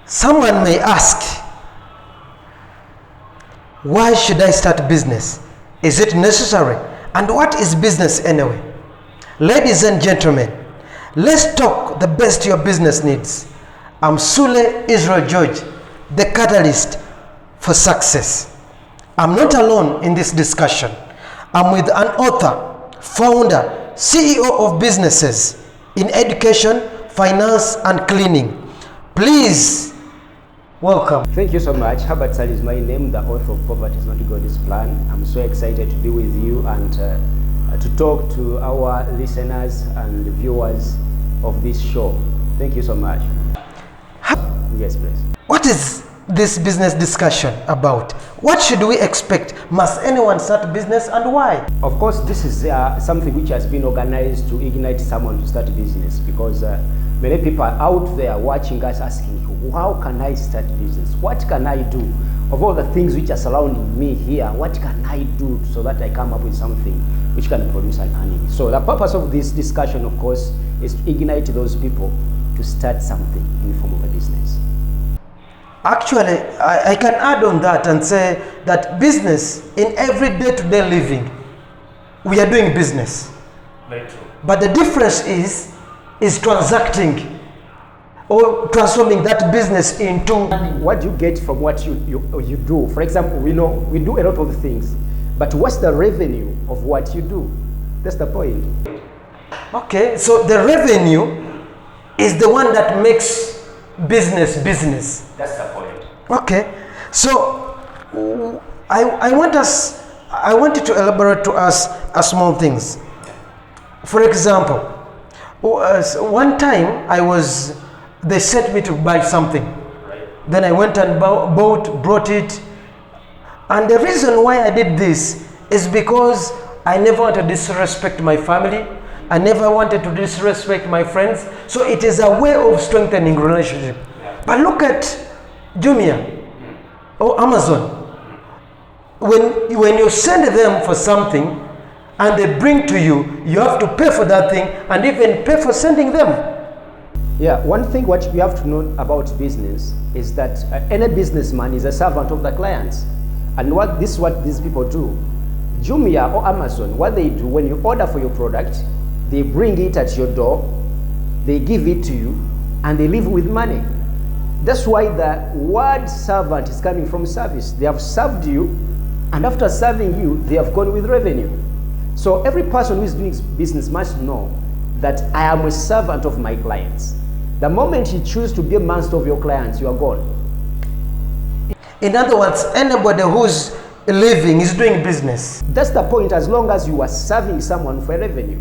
Someone may ask, why should I start business? Is it necessary? And what is business anyway? Ladies and gentlemen, let's talk the best your business needs. I'm Sule Israel George, the catalyst for success. I'm not alone in this discussion. I'm with an author, founder, CEO of businesses in education, finance, and cleaning. Please welcome. Thank you so much. Herbert Sal is my name, the author of Poverty is Not God's Plan. I'm so excited to be with you and to talk to our listeners and viewers of this show. Thank you so much. Yes, please. What is this business discussion about? What should we expect? Must anyone start business, and why? Of course, this is something which has been organized to ignite someone to start a business, because many people are out there watching us asking, how can I start business? What can I do? Of all the things which are surrounding me here, what can I do so that I come up with something which can produce an earning? So the purpose of this discussion, of course, is to ignite those people to start something in the form of a business. Actually, I can add on that and say that business, in every day-to-day living, we are doing business. Very true. But the difference is transacting or transforming that business into what you get from what you do. For example, we know we do a lot of things, but what's the revenue of what you do? That's the point. Okay, so the revenue is the one that makes business. That's the point. Okay, so I want you to elaborate to us a small things. For example, one time they sent me to buy something. Right. Then I went and brought it. And the reason why I did this is because I never wanted to disrespect my family. I never wanted to disrespect my friends. So it is a way of strengthening relationship. Yeah. But look at Jumia or Amazon. When you send them for something and they bring to you, you have to pay for that thing and even pay for sending them. Yeah, one thing what you have to know about business is that any businessman is a servant of the clients. And what these people do. Jumia or Amazon, what they do, when you order for your product, they bring it at your door, they give it to you, and they leave with money. That's why the word servant is coming from service. They have served you, and after serving you, they have gone with revenue. So every person who is doing business must know that I am a servant of my clients. The moment you choose to be a master of your clients, you are gone. In other words, anybody who's living is doing business. That's the point, as long as you are serving someone for revenue.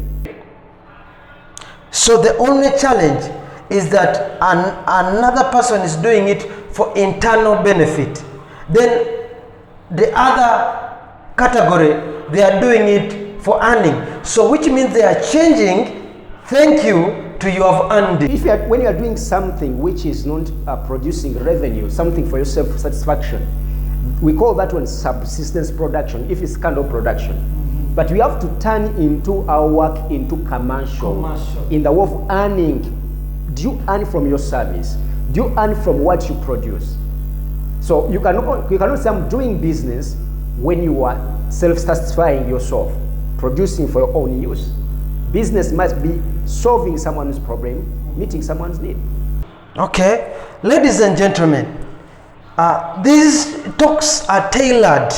So the only challenge is that another person is doing it for internal benefit. Then the other category, they are doing it for earning. So which means they are changing thank you to you have earned it. When you are doing something which is not producing revenue, something for your self-satisfaction, we call that one subsistence production, if it's kind of production. Mm-hmm. But we have to turn into our work into commercial. In the way of earning. Do you earn from your service? Do you earn from what you produce? So you cannot say I'm doing business when you are self-satisfying yourself, producing for your own use. Business must be solving someone's problem, meeting someone's need. Okay, ladies and gentlemen, these talks are tailored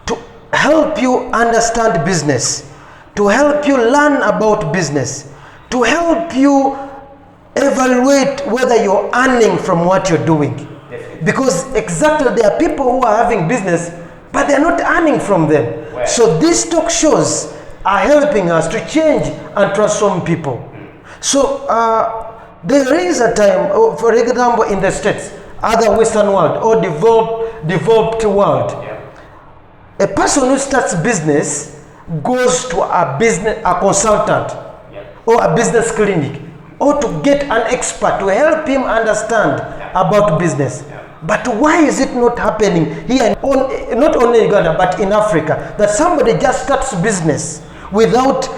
to help you understand business, to help you learn about business, to help you evaluate whether you're earning from what you're doing. Definitely. Because exactly there are people who are having business, but they're not earning from them. Where? So these talk shows are helping us to change and transform people. So there is a time, for example, in the States, other Western world or developed world, a person who starts business goes to a consultant or a business clinic or to get an expert to help him understand about business. But why is it not happening here, not only in Uganda, but in Africa, that somebody just starts business without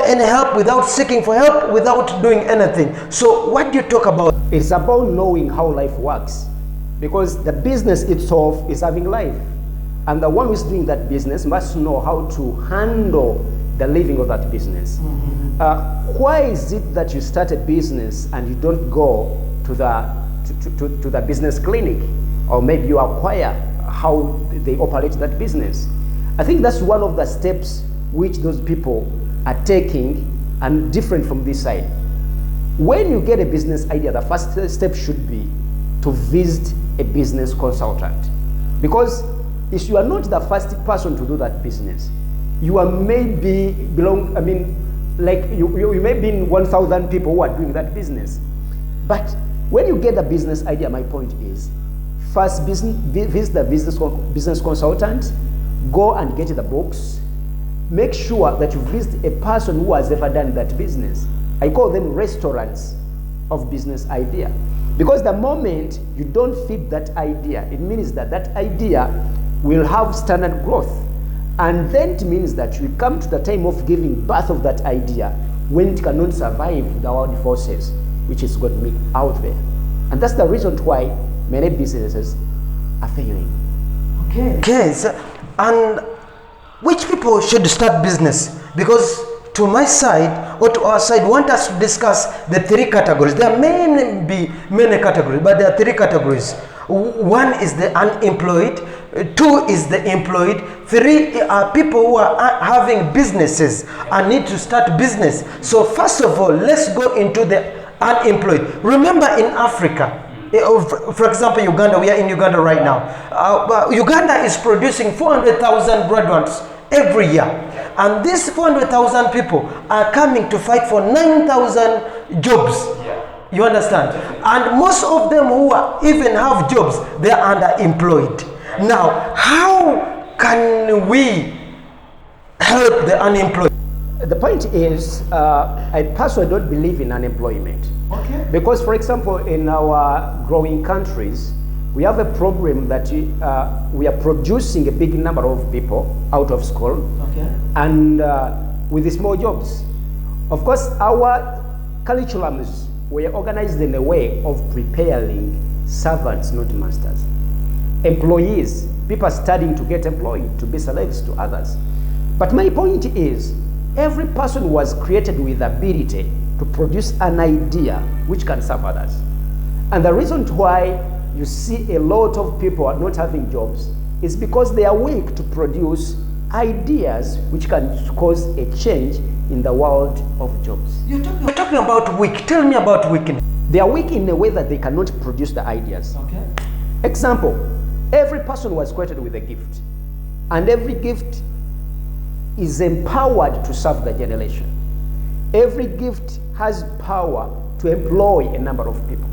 any help, without seeking for help, without doing anything. So what do you talk about? It's about knowing how life works, because the business itself is having life, and the one who is doing that business must know how to handle the living of that business. Why is it that you start a business and you don't go to the business clinic, or maybe you acquire how they operate that business? I think that's one of the steps which those people are taking, and different from this side. When you get a business idea, the first step should be to visit a business consultant, because if you are not the first person to do that business, you are maybe you may be in 1,000 people who are doing that business. But when you get the business idea, my point is, first visit the business consultant, go and get the books, make sure that you visit a person who has ever done that business. I call them restaurants of business idea. Because the moment you don't feed that idea, it means that that idea will have standard growth. And then it means that you come to the time of giving birth of that idea when it cannot survive the world forces which is going to be out there. And that's the reason why many businesses are failing. Okay, so, and which people should start business? Because to my side or to our side, want us to discuss the three categories. There may be many categories, but there are three categories. One is the unemployed, two is the employed, three are people who are having businesses and need to start business. So first of all, let's go into the unemployed. Remember, in Africa, for example, Uganda, we are in Uganda right now. Uganda is producing 400,000 graduates every year. And these 400,000 people are coming to fight for 9,000 jobs. You understand? And most of them who even have jobs, they are underemployed. Now, how can we help the unemployed? The point is, I personally don't believe in unemployment. Okay. Because, for example, in our growing countries, we have a problem that we are producing a big number of people out of school, and with the small jobs. Of course, our curriculums were organized in a way of preparing servants, not masters. Employees, people are studying to get employed, to be slaves to others. But my point is, every person was created with the ability to produce an idea which can serve others. And the reason why you see a lot of people are not having jobs is because they are weak to produce ideas which can cause a change in the world of jobs. You're talking about weak. Tell me about weakness. They are weak in a way that they cannot produce the ideas. Okay. Example, every person was created with a gift, and every gift is empowered to serve the generation. Every gift has power to employ a number of people.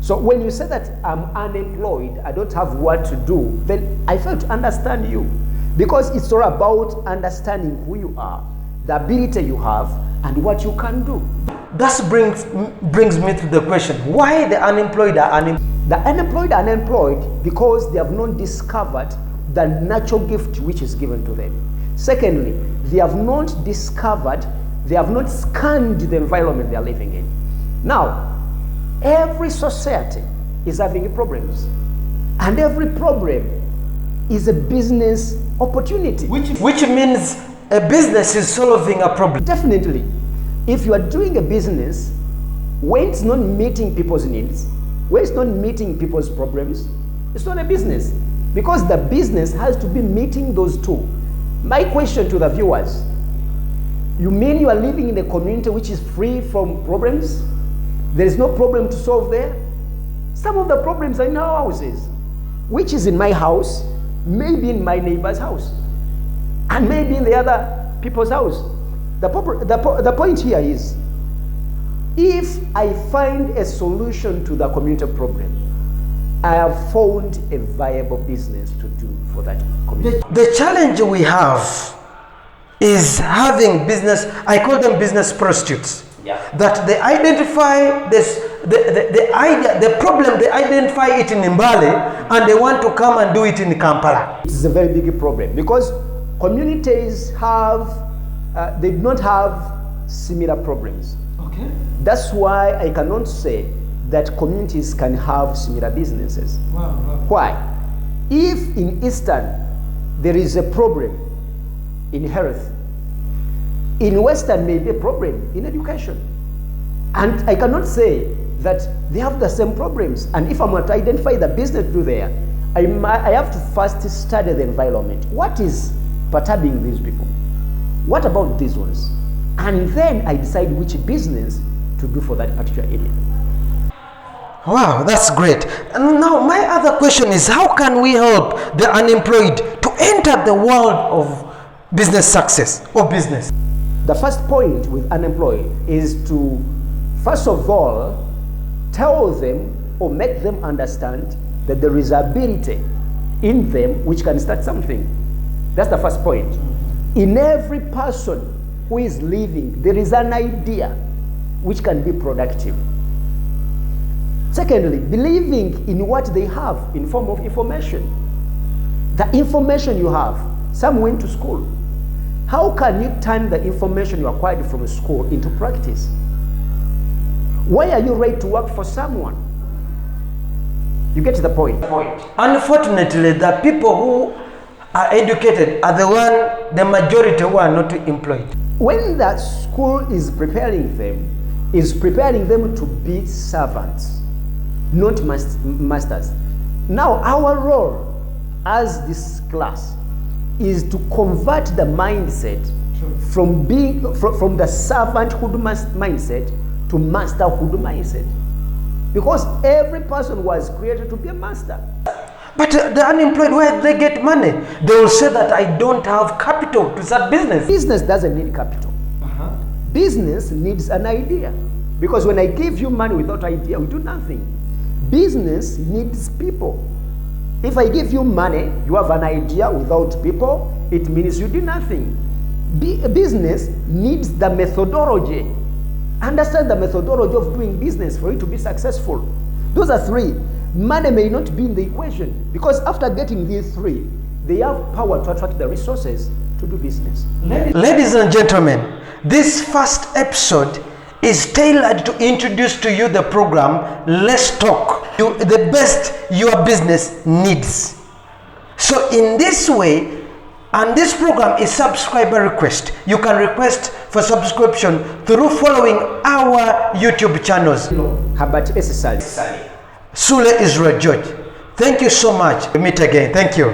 So when you say that I'm unemployed, I don't have what to do, then I fail to understand you. Because it's all about understanding who you are, the ability you have, and what you can do. That brings me to the question, why the unemployed are unemployed? The unemployed are unemployed because they have not discovered the natural gift which is given to them. Secondly, they have not discovered, they have not scanned the environment they are living in. Now, every society is having problems, and every problem is a business opportunity. Which means a business is solving a problem. Definitely. If you are doing a business when it's not meeting people's needs, when it's not meeting people's problems, it's not a business. Because the business has to be meeting those two. My question to the viewers, you mean you are living in a community which is free from problems? There is no problem to solve there? Some of the problems are in our houses. Which is in my house, maybe in my neighbor's house, and maybe in the other people's house. The point here is, if I find a solution to the community problem, I have found a viable business to do for that community. The challenge we have is having business, I call them business prostitutes. Yeah. That they identify this, the idea, the problem, they identify it in Mbale, and they want to come and do it in Kampala. It's a very big problem because communities have they do not have similar problems. Okay. That's why I cannot say that communities can have similar businesses. Wow. Why? If in Eastern there is a problem in health, in Western may be a problem in education. And I cannot say that they have the same problems. And if I'm going to identify the business to do there, I have to first study the environment. What is perturbing these people? What about these ones? And then I decide which business to do for that particular area. Wow, that's great. And now my other question is, how can we help the unemployed to enter the world of business success or business? The first point with unemployed is to, first of all, tell them or make them understand that there is ability in them which can start something. That's the first point. In every person who is living, there is an idea which can be productive. Secondly, believing in what they have in form of information. The information you have, some went to school. How can you turn the information you acquired from school into practice? Why are you ready to work for someone? You get the point. Unfortunately, the people who are educated are the majority who are not employed. When the school is preparing them to be servants, not masters. Now our role as this class is to convert the mindset from the servanthood mindset to masterhood mindset. Because every person was created to be a master. But the unemployed, where they get money? They will say that I don't have capital to start business. Business doesn't need capital. Business needs an idea. Because when I give you money without idea, we do nothing. Business needs people. If I give you money, you have an idea without people, it means you do nothing. Business needs the methodology. Understand the methodology of doing business for it to be successful. Those are three. Money may not be in the equation because after getting these three, they have power to attract the resources to do business. Ladies and gentlemen, this first episode is tailored to introduce to you the program Let's Talk, the best your business needs. So in this way, and this program is subscriber request. You can request for subscription through following our YouTube channels. Herbert S. Sule Israel George. Thank you so much. We meet again. Thank you.